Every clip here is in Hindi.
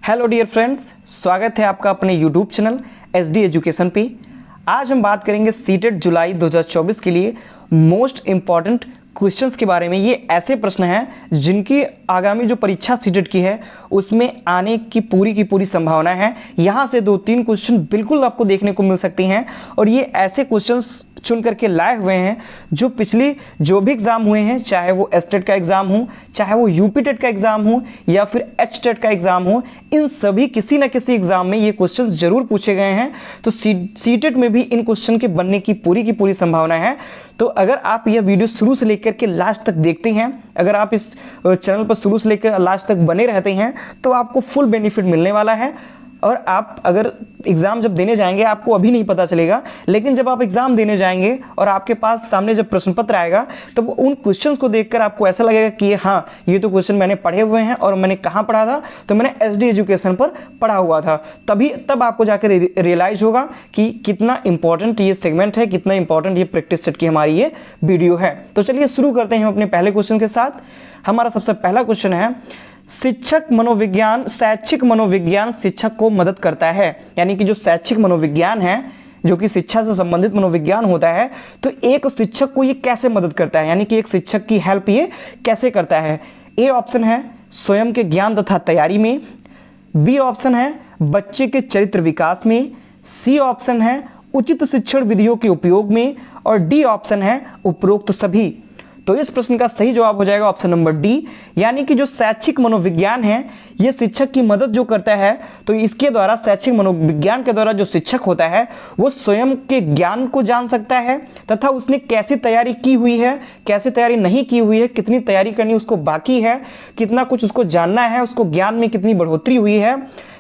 हेलो डियर फ्रेंड्स, स्वागत है आपका अपने यूट्यूब चैनल SD एजुकेशन पे। आज हम बात करेंगे सीटेट जुलाई 2024 के लिए मोस्ट इम्पॉर्टेंट क्वेश्चंस के बारे में। ये ऐसे प्रश्न हैं जिनकी आगामी जो परीक्षा सीटेट की है उसमें आने की पूरी संभावना है। यहाँ से 2-3 क्वेश्चन बिल्कुल आपको देखने को मिल सकती हैं और ये ऐसे क्वेश्चंस चुन करके लाए हुए हैं जो पिछली जो भी एग्ज़ाम हुए हैं, चाहे वो एसटेट का एग्ज़ाम हो, चाहे वो यूपी टेट का एग्ज़ाम हो या फिर एच टेट का एग्ज़ाम हो, इन सभी किसी न किसी एग्ज़ाम में ये क्वेश्चंस जरूर पूछे गए हैं। तो सीटेट में भी इन क्वेश्चन के बनने की पूरी संभावना है। तो अगर आप यह वीडियो शुरू से लेकर के लास्ट तक देखते हैं, अगर आप इस चैनल पर शुरू से लेकर लास्ट तक बने रहते हैं तो आपको फुल बेनिफिट मिलने वाला है। और आप अगर एग्ज़ाम जब देने जाएंगे, आपको अभी नहीं पता चलेगा, लेकिन जब आप एग्ज़ाम देने जाएंगे और आपके पास सामने जब प्रश्न पत्र आएगा तब तो उन क्वेश्चंस को देखकर आपको ऐसा लगेगा कि हाँ, ये तो क्वेश्चन मैंने पढ़े हुए हैं। और मैंने कहाँ पढ़ा था? तो मैंने SD एजुकेशन पर पढ़ा हुआ था। तब आपको जाकर रियलाइज़ होगा कि कितना इंपॉर्टेंट ये सेगमेंट है, कितना इंपॉर्टेंट ये प्रैक्टिस सेट की हमारी ये वीडियो है। तो चलिए शुरू करते हैं हम अपने पहले क्वेश्चन के साथ। हमारा सबसे पहला क्वेश्चन है, शैक्षिक मनोविज्ञान शिक्षक को मदद करता है। यानी कि जो शैक्षिक मनोविज्ञान है, जो कि शिक्षा से संबंधित मनोविज्ञान होता है, तो एक शिक्षक को ये कैसे मदद करता है, यानी कि एक शिक्षक की हेल्प ये कैसे करता है। ए ऑप्शन है स्वयं के ज्ञान तथा तैयारी में, बी ऑप्शन है बच्चे के चरित्र विकास में, सी ऑप्शन है उचित शिक्षण विधियों के उपयोग में, और डी ऑप्शन है उपरोक्त सभी। तो इस प्रश्न का सही जवाब हो जाएगा ऑप्शन नंबर डी, यानी कि जो शैक्षिक मनोविज्ञान है ये शिक्षक की मदद जो करता है। तो इसके द्वारा, शैक्षिक मनोविज्ञान के द्वारा जो शिक्षक होता है वो स्वयं के ज्ञान को जान सकता है तथा उसने कैसी तैयारी की हुई है, कैसी तैयारी नहीं की हुई है, कितनी तैयारी करनी उसको बाकी है, कितना कुछ उसको जानना है, उसको ज्ञान में कितनी बढ़ोतरी हुई है,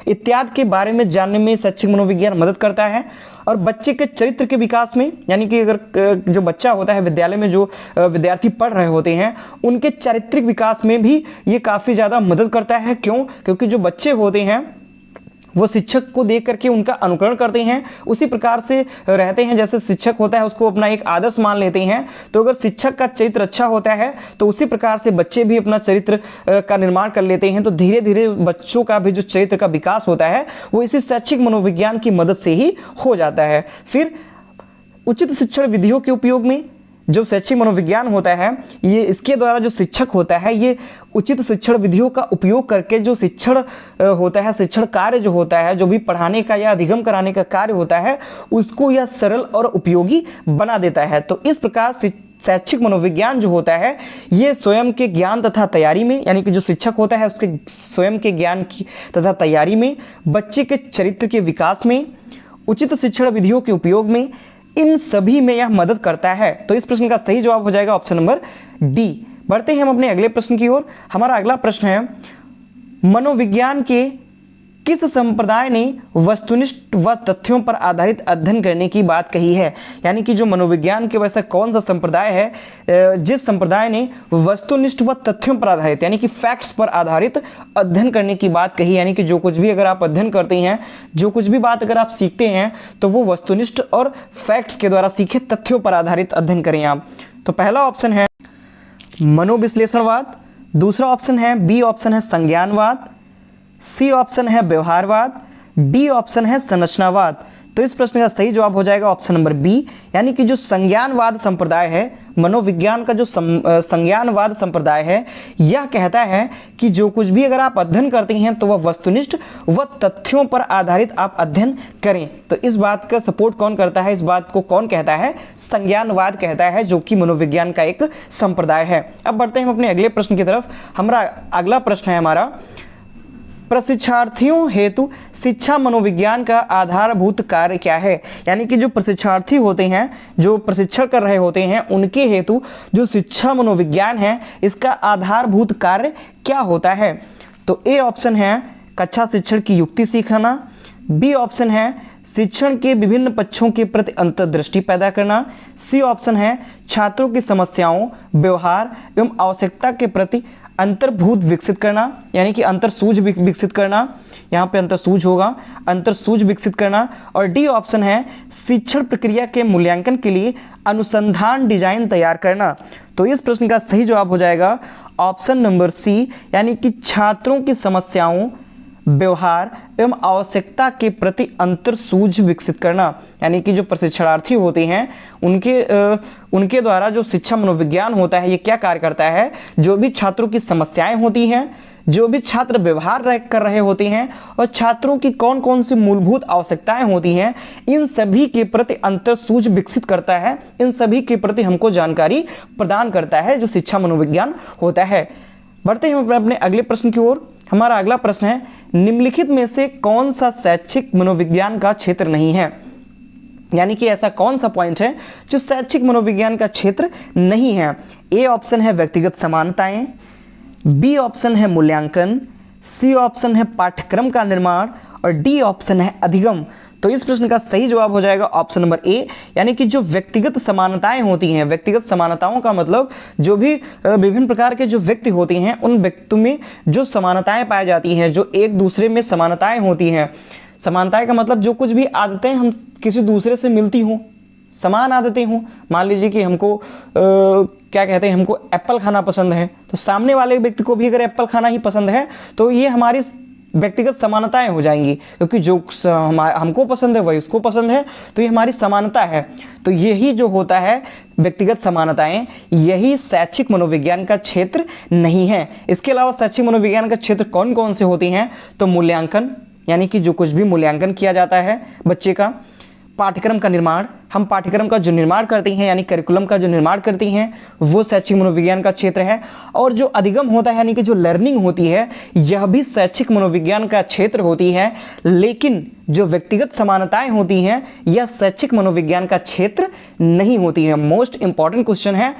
इत्यादि के बारे में जानने में शैक्षिक मनोविज्ञान मदद करता है। और बच्चे के चरित्र के विकास में, यानी कि अगर जो बच्चा होता है, विद्यालय में जो विद्यार्थी पढ़ रहे होते हैं, उनके चारित्रिक विकास में भी ये काफ़ी ज़्यादा मदद करता है। क्यों? क्योंकि जो बच्चे होते हैं वो शिक्षक को देख करके उनका अनुकरण करते हैं, उसी प्रकार से रहते हैं जैसे शिक्षक होता है, उसको अपना एक आदर्श मान लेते हैं। तो अगर शिक्षक का चरित्र अच्छा होता है तो उसी प्रकार से बच्चे भी अपना चरित्र का निर्माण कर लेते हैं। तो धीरे धीरे बच्चों का भी जो चरित्र का विकास होता है वो इसी शैक्षिक मनोविज्ञान की मदद से ही हो जाता है। फिर उचित शिक्षण विधियों के उपयोग में, जो शैक्षिक मनोविज्ञान होता है ये, इसके द्वारा जो शिक्षक होता है ये उचित शिक्षण विधियों का उपयोग करके जो शिक्षण होता है, शिक्षण कार्य जो होता है, जो भी पढ़ाने का या अधिगम कराने का कार्य होता है, उसको यह सरल और उपयोगी बना देता है। तो इस प्रकार शैक्षिक मनोविज्ञान जो होता है ये स्वयं के ज्ञान तथा तैयारी में, यानी कि जो शिक्षक होता है उसके स्वयं के ज्ञान की तथा तैयारी में, बच्चे के चरित्र के विकास में, उचित शिक्षण विधियों के उपयोग में, इन सभी में यह मदद करता है। तो इस प्रश्न का सही जवाब हो जाएगा ऑप्शन नंबर डी। बढ़ते हैं हम अपने अगले प्रश्न की ओर। हमारा अगला प्रश्न है, मनोविज्ञान के किस संप्रदाय ने वस्तुनिष्ठ व तथ्यों पर आधारित अध्ययन करने की बात कही है। यानी कि जो मनोविज्ञान के वैसा कौन सा संप्रदाय है जिस संप्रदाय ने वस्तुनिष्ठ व तथ्यों पर आधारित, यानी कि फैक्ट्स पर आधारित अध्ययन करने की बात कही। यानी कि जो कुछ भी अगर आप अध्ययन करते हैं, जो कुछ भी बात अगर आप सीखते हैं तो वो वस्तुनिष्ठ और फैक्ट्स के द्वारा सीखे तथ्यों पर आधारित अध्ययन करें आप। तो पहला ऑप्शन है मनोविश्लेषणवाद, दूसरा ऑप्शन है बी ऑप्शन है संज्ञानवाद, सी ऑप्शन है व्यवहारवाद, डी ऑप्शन है संरचनावाद। तो इस प्रश्न का सही जवाब हो जाएगा ऑप्शन नंबर बी, यानी कि जो संज्ञानवाद संप्रदाय है, मनोविज्ञान का जो संज्ञानवाद संप्रदाय है, यह कहता है कि जो कुछ भी अगर आप अध्ययन करते हैं तो वह वस्तुनिष्ठ व तथ्यों पर आधारित आप अध्ययन करें। तो इस बात का सपोर्ट कौन करता है, इस बात को कौन कहता है? संज्ञानवाद कहता है, जो कि मनोविज्ञान का एक संप्रदाय है। अब बढ़ते हैं हम अपने अगले प्रश्न की तरफ। हमारा अगला प्रश्न है हमारा, प्रशिक्षार्थियों हेतु शिक्षा मनोविज्ञान का आधारभूत कार्य क्या है। यानी कि जो प्रशिक्षार्थी होते हैं, जो प्रशिक्षण कर रहे होते हैं, उनके हेतु जो शिक्षा मनोविज्ञान है इसका आधारभूत कार्य क्या होता है। तो ए ऑप्शन है कक्षा शिक्षण की युक्ति सीखना, बी ऑप्शन है शिक्षण के विभिन्न पक्षों के प्रति अंतर्दृष्टि पैदा करना, सी ऑप्शन है छात्रों की समस्याओं, व्यवहार एवं आवश्यकता के प्रति अंतर्भूत विकसित करना, यानी कि अंतरसूझ विकसित करना, यहाँ पे अंतरसूझ होगा, अंतरसूझ विकसित करना, और डी ऑप्शन है शिक्षण प्रक्रिया के मूल्यांकन के लिए अनुसंधान डिजाइन तैयार करना। तो इस प्रश्न का सही जवाब हो जाएगा ऑप्शन नंबर सी, यानी कि छात्रों की समस्याओं, व्यवहार एवं आवश्यकता के प्रति अंतर सूझ विकसित करना, यानी कि जो प्रशिक्षणार्थी होते हैं उनके द्वारा जो शिक्षा मनोविज्ञान होता है ये क्या कार्य करता है, जो भी छात्रों की समस्याएं होती हैं, जो भी छात्र व्यवहार कर रहे होते हैं और छात्रों की कौन कौन सी मूलभूत आवश्यकताएं होती हैं, इन सभी के प्रति अंतर सूझ विकसित करता है, इन सभी के प्रति हमको जानकारी प्रदान करता है जो शिक्षा मनोविज्ञान होता है। बढ़ते हैं अपने अगले प्रश्न की ओर। हमारा अगला प्रश्न है, निम्नलिखित में से कौन सा शैक्षिक मनोविज्ञान का क्षेत्र नहीं है, यानी कि ऐसा कौन सा पॉइंट है जो शैक्षिक मनोविज्ञान का क्षेत्र नहीं है। ए ऑप्शन है व्यक्तिगत समानताएं, बी ऑप्शन है मूल्यांकन, सी ऑप्शन है पाठ्यक्रम का निर्माण और डी ऑप्शन है अधिगम। तो इस प्रश्न का सही जवाब हो जाएगा ऑप्शन नंबर ए, यानी कि जो व्यक्तिगत समानताएं होती हैं, व्यक्तिगत समानताओं का मतलब जो भी विभिन्न प्रकार के जो व्यक्ति होते हैं उन व्यक्तियों में जो समानताएं पाई जाती हैं, जो एक दूसरे में समानताएं होती हैं। समानताएं का मतलब जो कुछ भी आदतें हम किसी दूसरे से मिलती हों, समान आदतें हों। मान लीजिए कि हमको क्या कहते हैं, हमको एप्पल खाना पसंद है, तो सामने वाले व्यक्ति को भी अगर एप्पल खाना ही पसंद है तो ये हमारी व्यक्तिगत समानताएं हो जाएंगी, क्योंकि जो हमको पसंद है वही उसको पसंद है, तो ये हमारी समानता है। तो यही जो होता है व्यक्तिगत समानताएं, यही शैक्षिक मनोविज्ञान का क्षेत्र नहीं है। इसके अलावा शैक्षिक मनोविज्ञान का क्षेत्र कौन कौन से होते हैं, तो मूल्यांकन, यानी कि जो कुछ भी मूल्यांकन किया जाता है बच्चे का, पाठ्यक्रम का निर्माण, हम पाठ्यक्रम का जो निर्माण करते हैं यानी करिकुलम का जो निर्माण करते हैं वो शैक्षिक मनोविज्ञान का क्षेत्र है। और जो अधिगम होता है यानी कि जो लर्निंग होती है यह भी शैक्षिक मनोविज्ञान का क्षेत्र होती है, लेकिन जो व्यक्तिगत समानताएं होती हैं यह शैक्षिक मनोविज्ञान का क्षेत्र नहीं होती है। मोस्ट इंपॉर्टेंट क्वेश्चन है,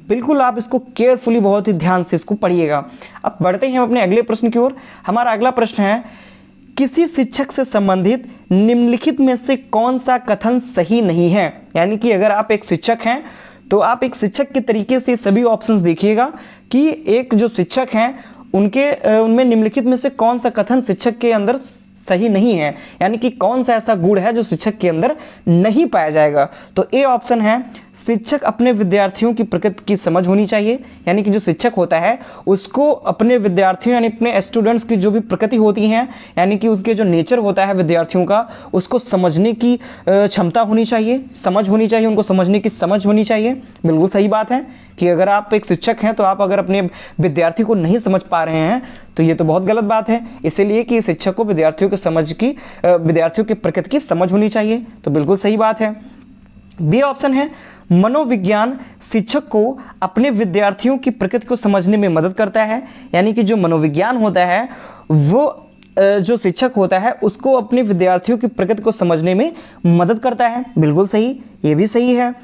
बिल्कुल आप इसको केयरफुली बहुत ही ध्यान से इसको पढ़िएगा। अब बढ़ते हैं अपने अगले प्रश्न की ओर। हमारा अगला प्रश्न है, किसी शिक्षक से संबंधित निम्नलिखित में से कौन सा कथन सही नहीं है। यानी कि अगर आप एक शिक्षक हैं तो आप एक शिक्षक के तरीके से सभी ऑप्शंस देखिएगा कि एक जो शिक्षक हैं उनमें निम्नलिखित में से कौन सा कथन शिक्षक के अंदर सही नहीं है, यानी कि कौन सा ऐसा गुण है जो शिक्षक के अंदर नहीं पाया जाएगा। तो ए ऑप्शन है, शिक्षक अपने विद्यार्थियों की प्रकृति की समझ होनी चाहिए, यानी कि जो शिक्षक होता है उसको अपने विद्यार्थियों यानी अपने स्टूडेंट्स की जो भी प्रकृति होती हैं, यानी कि उसके जो नेचर होता है विद्यार्थियों का, उसको समझने की क्षमता होनी चाहिए, समझ होनी चाहिए, उनको समझने की समझ होनी चाहिए। बिल्कुल सही बात है कि अगर आप एक शिक्षक हैं तो आप अगर अपने विद्यार्थी को नहीं समझ पा रहे हैं तो ये तो बहुत गलत बात है। इसीलिए कि शिक्षक को विद्यार्थियों की समझ की विद्यार्थियों की प्रकृति की समझ होनी चाहिए, तो बिल्कुल सही बात है। बी ऑप्शन है, मनोविज्ञान शिक्षक को अपने विद्यार्थियों की प्रकृति को समझने में मदद करता है, यानी कि जो मनोविज्ञान होता है वो जो शिक्षक होता है उसको अपने विद्यार्थियों की प्रकृति को समझने में मदद करता है। बिल्कुल सही, ये भी सही है।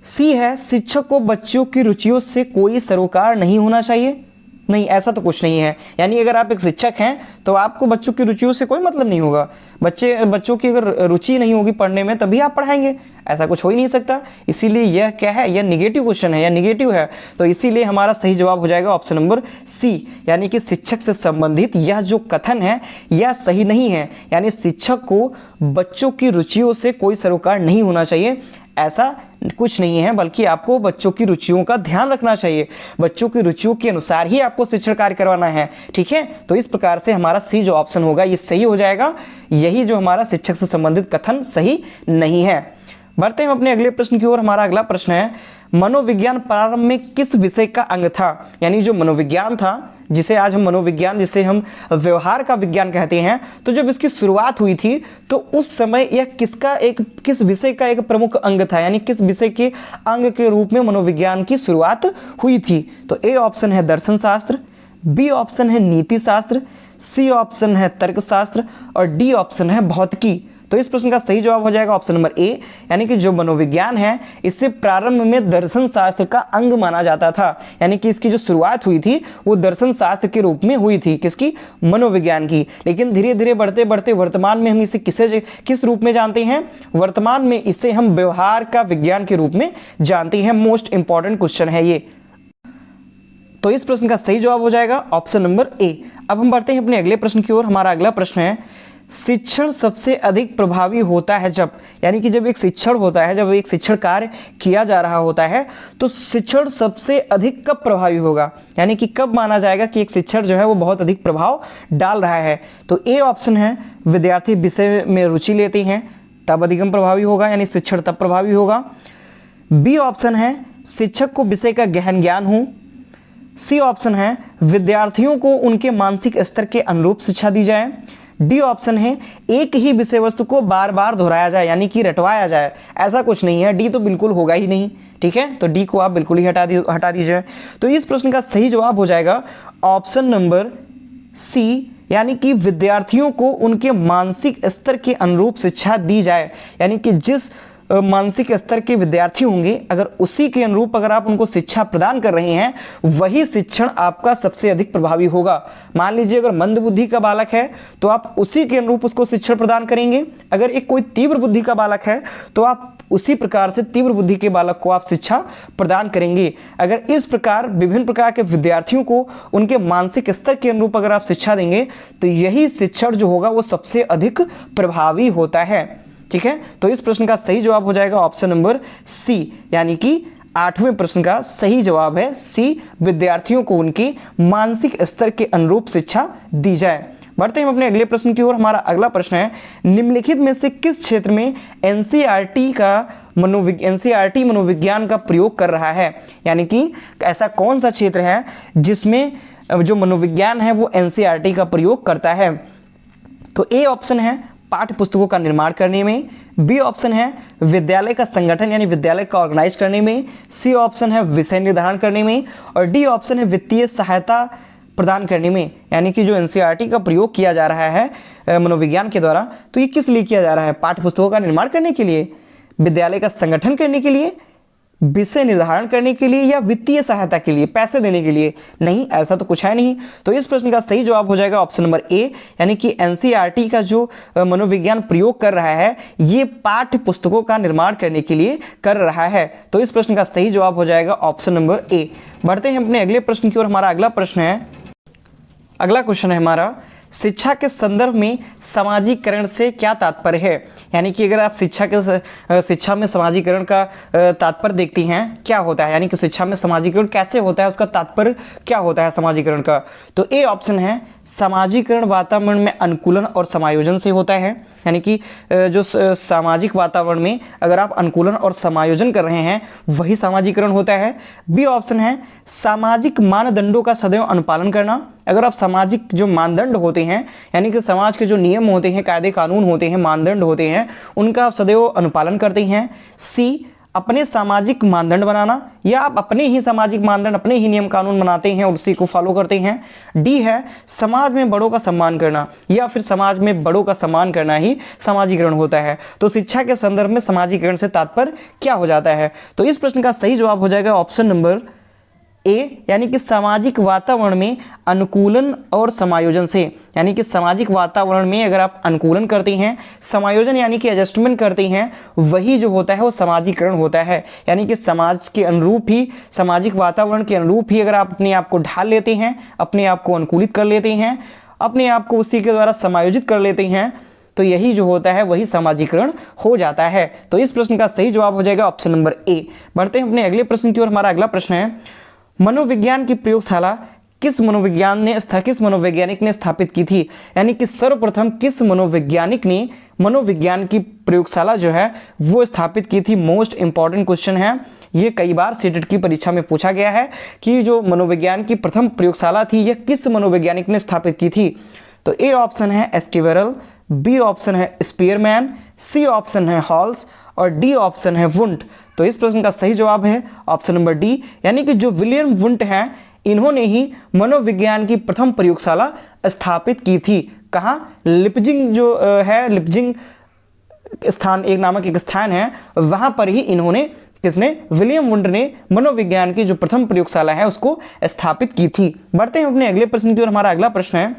सी है, शिक्षक को बच्चों की रुचियों से कोई सरोकार नहीं होना चाहिए। नहीं, ऐसा तो कुछ नहीं है, यानी अगर आप एक शिक्षक हैं तो आपको बच्चों की रुचियों से कोई मतलब नहीं होगा। बच्चों की अगर रुचि नहीं होगी पढ़ने में तभी आप पढ़ाएंगे, ऐसा कुछ हो ही नहीं सकता। इसीलिए यह क्या है, यह निगेटिव क्वेश्चन है, यह निगेटिव है। तो इसीलिए हमारा सही जवाब हो जाएगा ऑप्शन नंबर सी, यानी कि शिक्षक से संबंधित यह जो कथन है यह सही नहीं है, यानी शिक्षक को बच्चों की रुचियों से कोई सरोकार नहीं होना चाहिए, ऐसा कुछ नहीं है, बल्कि आपको बच्चों की रुचियों का ध्यान रखना चाहिए, बच्चों की रुचियों के अनुसार ही आपको शिक्षण कार्य करवाना है। ठीक है, तो इस प्रकार से हमारा सी जो ऑप्शन होगा ये सही हो जाएगा, यही जो हमारा शिक्षक से संबंधित कथन सही नहीं है। बढ़ते हैं अपने अगले प्रश्न की ओर। हमारा अगला प्रश्न है, मनोविज्ञान प्रारंभ में किस विषय का अंग था। यानी जो मनोविज्ञान था, जिसे आज हम मनोविज्ञान, जिसे हम व्यवहार का विज्ञान कहते हैं, तो जब इसकी शुरुआत हुई थी तो उस समय यह किस विषय का एक प्रमुख अंग था, यानी किस विषय के अंग के रूप में मनोविज्ञान की शुरुआत हुई थी। तो ए ऑप्शन है दर्शन शास्त्र, बी ऑप्शन है नीति शास्त्र, सी ऑप्शन है तर्कशास्त्र और डी ऑप्शन है भौतिकी। तो इस प्रश्न का सही जवाब हो जाएगा ऑप्शन नंबर ए, यानी कि जो मनोविज्ञान है इससे प्रारंभ में दर्शन शास्त्र का अंग माना जाता था, यानी कि इसकी जो शुरुआत हुई थी वो दर्शन शास्त्र के रूप में हुई थी, किसकी, मनोविज्ञान की। लेकिन धीरे धीरे बढ़ते बढ़ते वर्तमान में हम इसे किस रूप में जानते हैं, वर्तमान में इसे हम व्यवहार का विज्ञान के रूप में जानते हैं। मोस्ट इंपॉर्टेंट क्वेश्चन है ये, तो इस प्रश्न का सही जवाब हो जाएगा ऑप्शन नंबर ए। अब हम बढ़ते हैं अपने अगले प्रश्न की ओर। हमारा अगला प्रश्न है, शिक्षण सबसे अधिक प्रभावी होता है जब, यानी कि जब एक शिक्षण होता है, जब एक शिक्षण कार्य किया जा रहा होता है तो शिक्षण सबसे अधिक कब प्रभावी होगा, यानी कि कब माना जाएगा कि एक शिक्षण जो है वो बहुत अधिक प्रभाव डाल रहा है। तो ए ऑप्शन है विद्यार्थी विषय में रुचि लेते हैं तब अधिगम प्रभावी होगा, यानी शिक्षण तब प्रभावी होगा। बी ऑप्शन है शिक्षक को विषय का गहन ज्ञान हो। सी ऑप्शन है विद्यार्थियों को उनके मानसिक स्तर के अनुरूप शिक्षा दी जाए। डी ऑप्शन है एक ही विषय वस्तु को बार बार दोहराया जाए, यानी कि रटवाया जाए। ऐसा कुछ नहीं है, डी तो बिल्कुल होगा ही नहीं, ठीक है, तो डी को आप बिल्कुल ही हटा दीजिए। तो इस प्रश्न का सही जवाब हो जाएगा ऑप्शन नंबर सी, यानी कि विद्यार्थियों को उनके मानसिक स्तर के अनुरूप शिक्षा दी जाए, यानी कि जिस मानसिक स्तर के विद्यार्थी होंगे अगर उसी के अनुरूप अगर आप उनको शिक्षा प्रदान कर रहे हैं वही शिक्षण आपका सबसे अधिक प्रभावी होगा। मान लीजिए अगर मंद बुद्धि का बालक है तो आप उसी के अनुरूप उसको शिक्षण प्रदान करेंगे, अगर एक कोई तीव्र बुद्धि का बालक है तो आप उसी प्रकार से तीव्र बुद्धि के बालक को आप शिक्षा प्रदान करेंगे। अगर इस प्रकार विभिन्न प्रकार के विद्यार्थियों को उनके मानसिक स्तर के अनुरूप अगर आप शिक्षा देंगे तो यही शिक्षण जो होगा वो सबसे अधिक प्रभावी होता है, ठीक है। तो इस प्रश्न का सही जवाब हो जाएगा ऑप्शन नंबर सी, यानी कि 8वें प्रश्न का सही जवाब है सी, विद्यार्थियों को उनके मानसिक स्तर के अनुरूप शिक्षा दी जाए। बढ़ते हैं हम अपने अगले प्रश्न की ओर। हमारा अगला प्रश्न है निम्नलिखित में से किस क्षेत्र में एनसीईआरटी मनोविज्ञान का प्रयोग कर रहा है, यानी कि ऐसा कौन सा क्षेत्र है जिसमें जो मनोविज्ञान है वो एनसीईआरटी का प्रयोग करता है। तो ए ऑप्शन है पाठ्य पुस्तकों का निर्माण करने में। बी ऑप्शन है विद्यालय का संगठन यानी विद्यालय का ऑर्गेनाइज करने में। सी ऑप्शन है विषय निर्धारण करने में। और डी ऑप्शन है वित्तीय सहायता प्रदान करने में, यानी कि जो एनसीईआरटी का प्रयोग किया जा रहा है मनोविज्ञान के द्वारा तो ये किस लिए किया जा रहा है, पाठ्य पुस्तकों का निर्माण करने के लिए, विद्यालय का संगठन करने के लिए, विषय निर्धारण करने के लिए या वित्तीय सहायता के लिए, पैसे देने के लिए? नहीं, ऐसा तो कुछ है नहीं। तो इस प्रश्न का सही जवाब हो जाएगा ऑप्शन नंबर ए, यानी कि एनसीईआरटी का जो मनोविज्ञान प्रयोग कर रहा है ये पाठ्य पुस्तकों का निर्माण करने के लिए कर रहा है। तो इस प्रश्न का सही जवाब हो जाएगा ऑप्शन नंबर ए। बढ़ते हैं अपने अगले प्रश्न की ओर। हमारा अगला प्रश्न है, अगला क्वेश्चन है हमारा शिक्षा के संदर्भ में सामाजिकरण से क्या तात्पर्य है, यानी कि अगर आप शिक्षा में सामाजिकरण का तात्पर्य देखती हैं क्या होता है, यानी कि शिक्षा में सामाजिकरण कैसे होता है, उसका तात्पर्य क्या होता है सामाजिकरण का। तो ए ऑप्शन है सामाजिकरण वातावरण में अनुकूलन और समायोजन से होता है, यानी कि जो सामाजिक वातावरण में अगर आप अनुकूलन और समायोजन कर रहे हैं वही सामाजिकरण होता है। बी ऑप्शन है सामाजिक मानदंडों का सदैव अनुपालन करना, अगर आप सामाजिक जो मानदंड होते हैं यानी कि समाज के जो नियम होते हैं, कायदे कानून होते हैं, मानदंड होते हैं, उनका आप सदैव अनुपालन करते हैं। सी अपने सामाजिक मानदंड बनाना, या आप अपने ही सामाजिक मानदंड अपने ही नियम कानून बनाते हैं और उसी को फॉलो करते हैं। डी है समाज में बड़ों का सम्मान करना, या फिर समाज में बड़ों का सम्मान करना ही सामाजिकरण होता है। तो शिक्षा के संदर्भ में सामाजिकरण से तात्पर्य क्या हो जाता है। तो इस प्रश्न का सही जवाब हो जाएगा ऑप्शन नंबर ए, यानी कि सामाजिक वातावरण में अनुकूलन और समायोजन से, यानी कि सामाजिक वातावरण में अगर आप अनुकूलन करते हैं, समायोजन यानी कि एडजस्टमेंट करते हैं, वही जो होता है वो सामाजिकरण होता है। यानी कि समाज के अनुरूप ही, सामाजिक वातावरण के अनुरूप ही अगर आप अपने आप को ढाल लेते हैं, अपने आप को अनुकूलित कर लेते हैं, अपने आप को उसी के द्वारा समायोजित कर लेते हैं, तो यही जो होता है वही सामाजिकरण हो जाता है। तो इस प्रश्न का सही जवाब हो जाएगा ऑप्शन नंबर ए। बढ़ते हैं अपने अगले प्रश्न की ओर। हमारा अगला प्रश्न है मनोविज्ञान की प्रयोगशाला किस मनोवैज्ञानिक ने स्थापित की थी, यानी कि सर्वप्रथम किस मनोवैज्ञानिक ने मनोविज्ञान की प्रयोगशाला जो है वो स्थापित की थी। मोस्ट इंपॉर्टेंट क्वेश्चन है ये, कई बार सीटेट की परीक्षा में पूछा गया है कि जो मनोविज्ञान की प्रथम प्रयोगशाला थी यह किस मनोवैज्ञानिक ने स्थापित की थी। तो ए ऑप्शन है एस्टिवेरल, बी ऑप्शन है स्पीयरमैन, सी ऑप्शन है हॉल्स और डी ऑप्शन है वुंट। तो इस प्रश्न का सही जवाब है ऑप्शन नंबर डी, यानी कि जो विलियम वुंट हैं इन्होंने ही मनोविज्ञान की प्रथम प्रयोगशाला स्थापित की थी। कहाँ? लिपजिंग जो है, लिपजिंग स्थान एक नामक एक स्थान है, वहां पर ही इन्होंने किसने, विलियम वुंट ने मनोविज्ञान की जो प्रथम प्रयोगशाला है उसको स्थापित की थी। बढ़ते हैं अपने अगले प्रश्न की ओर। हमारा अगला प्रश्न है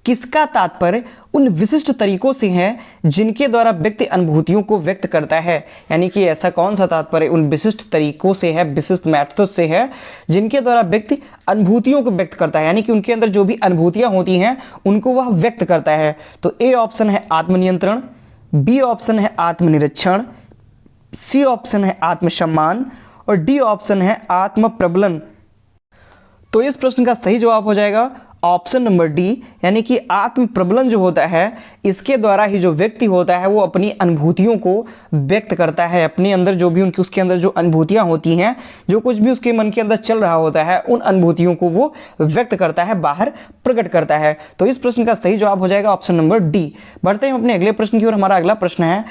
किसका तात्पर्य उन विशिष्ट तरीकों से है जिनके द्वारा व्यक्ति अनुभूतियों को व्यक्त करता है। यानी कि ऐसा कौन सा तात्पर्य उन विशिष्ट तरीकों से है, विशिष्ट मेथड से है जिनके द्वारा व्यक्ति अनुभूतियों को व्यक्त करता है, यानी कि उनके अंदर जो भी अनुभूतियां होती हैं उनको वह व्यक्त करता है। तो ए ऑप्शन है आत्मनियंत्रण, बी ऑप्शन है आत्मनिरीक्षण, सी ऑप्शन है आत्मसम्मान और डी ऑप्शन है आत्म प्रबलन। तो इस प्रश्न का सही जवाब हो जाएगा ऑप्शन नंबर डी, यानी कि आत्म प्रबलन जो होता है इसके द्वारा ही जो व्यक्ति होता है वो अपनी अनुभूतियों को व्यक्त करता है। अपने अंदर जो भी उनकी उसके अंदर जो अनुभूतियां होती हैं, जो कुछ भी उसके मन के अंदर चल रहा होता है, उन अनुभूतियों को वो व्यक्त करता है, बाहर प्रकट करता है। तो इस प्रश्न का सही जवाब हो जाएगा ऑप्शन नंबर डी। बढ़ते हैं अपने अगले प्रश्न की ओर। हमारा अगला प्रश्न है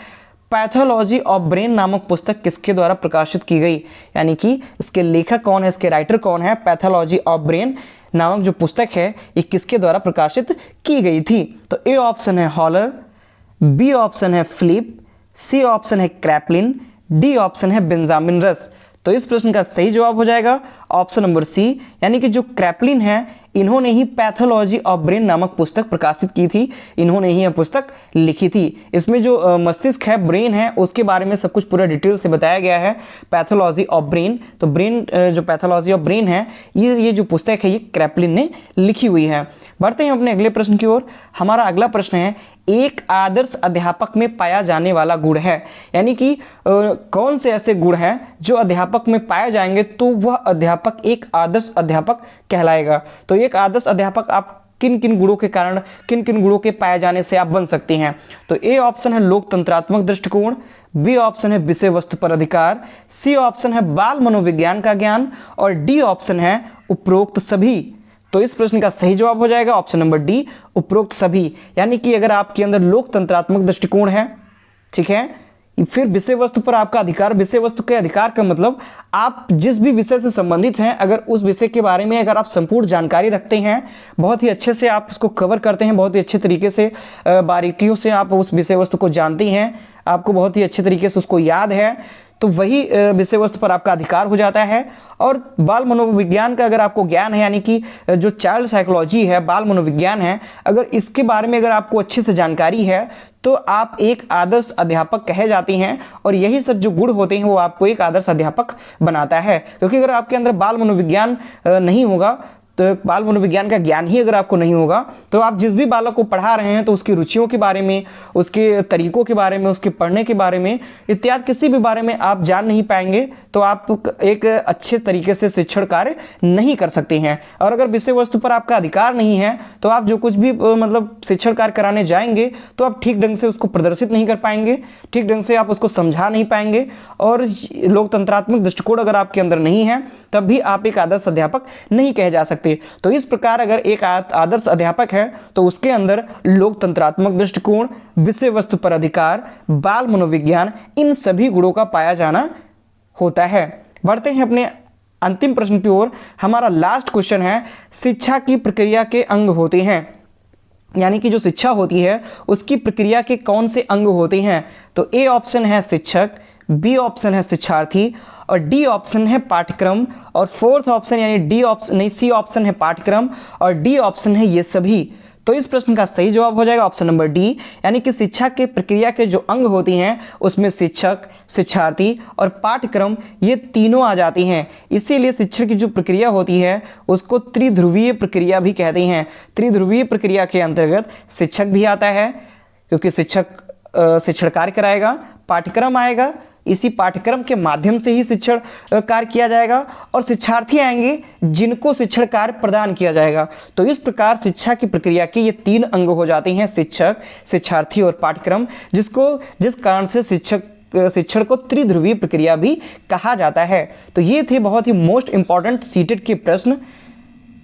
पैथोलॉजी ऑफ ब्रेन नामक पुस्तक किसके द्वारा प्रकाशित की गई, यानी कि इसके लेखक कौन है, इसके राइटर कौन है। पैथोलॉजी ऑफ ब्रेन नामक जो पुस्तक है ये किसके द्वारा प्रकाशित की गई थी। तो ए ऑप्शन है हॉलर, बी ऑप्शन है फिलिप, सी ऑप्शन है क्रैपलिन, डी ऑप्शन है बेंजामिन रस। तो इस प्रश्न का सही जवाब हो जाएगा ऑप्शन नंबर सी, यानी कि जो क्रैपलिन है इन्होंने ही पैथोलॉजी ऑफ ब्रेन नामक पुस्तक प्रकाशित की थी, इन्होंने ही यह पुस्तक लिखी थी। इसमें जो मस्तिष्क है, ब्रेन है, उसके बारे में सब कुछ पूरा डिटेल से बताया गया है, पैथोलॉजी ऑफ ब्रेन। तो ब्रेन जो पैथोलॉजी ऑफ ब्रेन है ये जो पुस्तक है ये क्रैपलिन ने लिखी हुई है। बढ़ते हैं अपने अगले प्रश्न की ओर। हमारा अगला प्रश्न है एक आदर्श अध्यापक में पाया जाने वाला गुण है, यानी कि कौन से ऐसे गुण हैं जो अध्यापक में पाए जाएंगे तो वह अध्यापक एक आदर्श अध्यापक कहलाएगा। तो एक आदर्श अध्यापक आप किन किन गुणों के कारण, किन किन गुणों के पाए जाने से आप बन सकते हैं। तो ए ऑप्शन है लोकतंत्रात्मक दृष्टिकोण, बी ऑप्शन है विषय वस्तु पर अधिकार, सी ऑप्शन है बाल मनोविज्ञान का ज्ञान और डी ऑप्शन है उपरोक्त सभी। तो इस प्रश्न का सही जवाब हो जाएगा ऑप्शन नंबर डी, उपरोक्त सभी। यानी कि अगर आपके अंदर लोकतंत्रात्मक दृष्टिकोण है, ठीक है, फिर विषय वस्तु पर आपका अधिकार, विषय वस्तु के अधिकार का मतलब आप जिस भी विषय से संबंधित हैं अगर उस विषय के बारे में अगर आप संपूर्ण जानकारी रखते हैं, बहुत ही अच्छे से आप उसको कवर करते हैं, बहुत ही अच्छे तरीके से बारीकियों से आप उस विषय वस्तु को जानते हैं, आपको बहुत ही अच्छे तरीके से उसको याद है, तो वही विषय वस्तु पर आपका अधिकार हो जाता है। और बाल मनोविज्ञान का अगर आपको ज्ञान है, यानी कि जो चाइल्ड साइकोलॉजी है, बाल मनोविज्ञान है, अगर इसके बारे में अगर आपको अच्छे से जानकारी है तो आप एक आदर्श अध्यापक कहे जाते हैं। और यही सब जो गुण होते हैं वो आपको एक आदर्श अध्यापक बनाता है। क्योंकि अगर आपके अंदर बाल मनोविज्ञान नहीं होगा, तो बाल मनोविज्ञान का ज्ञान ही अगर आपको नहीं होगा तो आप जिस भी बालक को पढ़ा रहे हैं तो उसकी रुचियों के बारे में, उसके तरीकों के बारे में, उसके पढ़ने के बारे में इत्यादि किसी भी बारे में आप जान नहीं पाएंगे, तो आप एक अच्छे तरीके से शिक्षण कार्य नहीं कर सकते हैं। और अगर विषय वस्तु पर आपका अधिकार नहीं है तो आप जो कुछ भी मतलब शिक्षण कार्य कराने जाएंगे तो आप ठीक ढंग से उसको प्रदर्शित नहीं कर पाएंगे, ठीक ढंग से आप उसको समझा नहीं पाएंगे। और लोकतंत्रात्मक दृष्टिकोण अगर आपके अंदर नहीं है तब भी आप एक आदर्श अध्यापक नहीं कहे जा सकते। तो इस प्रकार अगर एक आदर्श अध्यापक है तो उसके अंदर लोकतंत्रात्मक दृष्टिकोण, विषय वस्तु पर अधिकार, बाल मनोविज्ञान, इन सभी गुणों का पाया जाना होता है। बढ़ते हैं अपने अंतिम प्रश्न की ओर। हमारा लास्ट क्वेश्चन है शिक्षा की प्रक्रिया के अंग होते हैं, यानी कि जो शिक्षा होती है उसकी प्रक्रिया के कौन से अंग होते हैं। तो ए ऑप्शन है शिक्षक, बी ऑप्शन है शिक्षार्थी और डी ऑप्शन है पाठ्यक्रम और फोर्थ ऑप्शन यानी डी ऑप्शन नहीं, सी ऑप्शन है पाठ्यक्रम और डी ऑप्शन है ये सभी। तो इस प्रश्न का सही जवाब हो जाएगा ऑप्शन नंबर डी, यानी कि शिक्षा के प्रक्रिया के जो अंग होती हैं उसमें शिक्षक, शिक्षार्थी और पाठ्यक्रम ये तीनों आ जाती हैं। इसीलिए शिक्षण की जो प्रक्रिया होती है उसको त्रिध्रुवीय प्रक्रिया भी कहते हैं। त्रिध्रुवीय प्रक्रिया के अंतर्गत शिक्षक भी आता है क्योंकि शिक्षक शिक्षण कार्य कराएगा, पाठ्यक्रम आएगा, इसी पाठ्यक्रम के माध्यम से ही शिक्षण कार्य किया जाएगा और शिक्षार्थी आएंगे जिनको शिक्षण कार्य प्रदान किया जाएगा। तो इस प्रकार शिक्षा की प्रक्रिया के ये तीन अंग हो जाते हैं, शिक्षक, शिक्षार्थी और पाठ्यक्रम, जिस कारण से शिक्षण को त्रिध्रुवीय प्रक्रिया भी कहा जाता है। तो ये थे बहुत ही मोस्ट इंपॉर्टेंट सीटेट के प्रश्न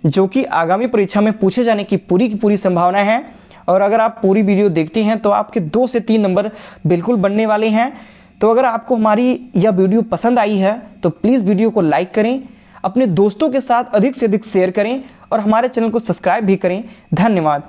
जो कि आगामी परीक्षा में पूछे जाने की पूरी संभावना है। और अगर आप पूरी वीडियो देखते हैं तो आपके 2 से 3 नंबर बिल्कुल बनने वाले हैं। तो अगर आपको हमारी यह वीडियो पसंद आई है तो प्लीज़ वीडियो को लाइक करें, अपने दोस्तों के साथ अधिक से अधिक शेयर करें और हमारे चैनल को सब्सक्राइब भी करें। धन्यवाद।